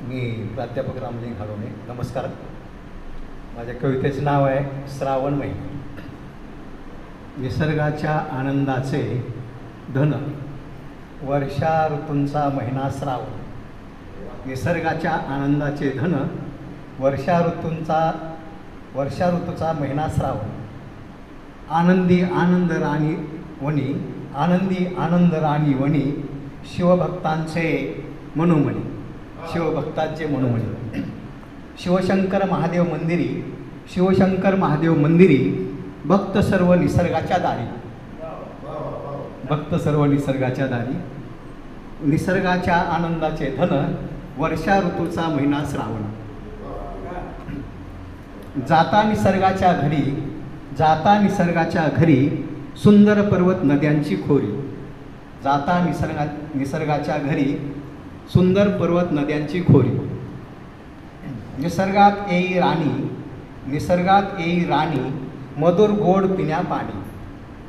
मी प्राध्यापक रामलिंग घाडोणे. नमस्कार. माझ्या कवितेचं नाव आहे श्रावण महिना. निसर्गाच्या आनंदाचे धन, वर्षा ऋतूंचा महिना श्रावण. निसर्गाच्या आनंदाचे धन, वर्षा ऋतूचा महिना श्रावण. आनंदी आनंद राणी वनी, आनंदी आनंद राणी वनी, शिवभक्तांचे मनोमणी, शिवभक्तांचे मनोमणी. शिवशंकर महादेव मंदिरी, शिवशंकर महादेव मंदिरी, भक्त सर्व निसर्गाच्या दारी, भक्त सर्व निसर्गाच्या दारी. निसर्गाच्या आनंदाचे धन, वर्षा ऋतूचा महिना श्रावण. जाता निसर्गाच्या घरी, जाता निसर्गाच्या घरी, सुंदर पर्वत नद्यांची खोरी. जाता निसर्गाच्या घरी, सुंदर पर्वत नद्यांची खोरी. निसर्गात येई राणी, निसर्गात येई राणी, मधुर गोड पिण्या पाणी.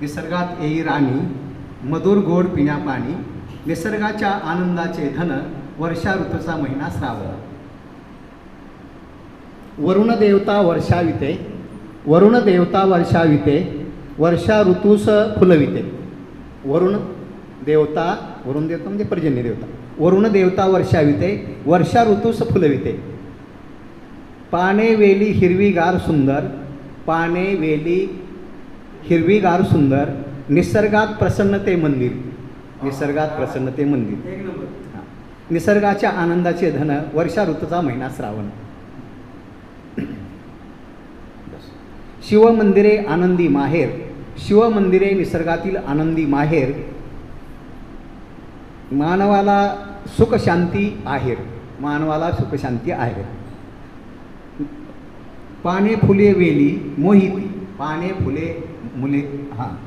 निसर्गात येई राणी, मधुर गोड पिण्या पाणी. निसर्गाच्या आनंदाचे धन, वर्षा ऋतूचा महिना श्रावण. वरुण देवता वर्षाविते, वरुण देवता वर्षाविते, वर्षा ऋतूस फुलविते. वरुण देवता म्हणजे पर्जन्य देवता. वरुण देवता वर्षाविते, वर्षा ऋतूस फुलविते. पाने वेली हिरवीगार सुंदर, पाने वेली हिरवीगार सुंदर. निसर्गात प्रसन्नते मंदिर, निसर्गात प्रसन्नते मंदिर. निसर्गाच्या आनंदाचे धन, वर्षा ऋतूचा महिना श्रावण. शिवमंदिरे आनंदी माहेर, शिवमंदिरे निसर्गातील आनंदी माहेर. मानवाला सुख शांती आहेर, मानवाला सुख शांती आहेर. पाने फुले वेली मोहिती, पाने फुले मुले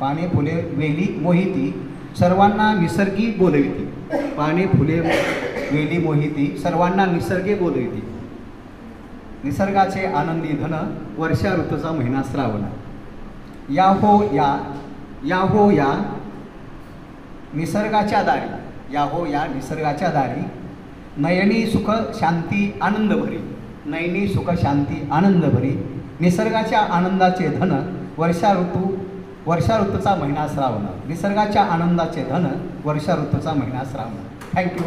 पाने फुले वेली मोहिती, सर्वांना निसर्गी बोलविती. पाने फुले वेली मोहिती, सर्वांना निसर्गे बोलविती. निसर्गाचे आनंदी धन, वर्षा ऋतूचा महिना श्रावण. या हो या, या हो या निसर्गाच्या दारी, या हो या निसर्गाच्या दारी. नयनी सुख शांती आनंद भरी, नयनी सुख शांती आनंद भरी. निसर्गाच्या आनंदाचे धन, वर्षा ऋतूचा महिना श्रावण. निसर्गाच्या आनंदाचे धन, वर्षा ऋतूचा महिना श्रावण. थँक्यू.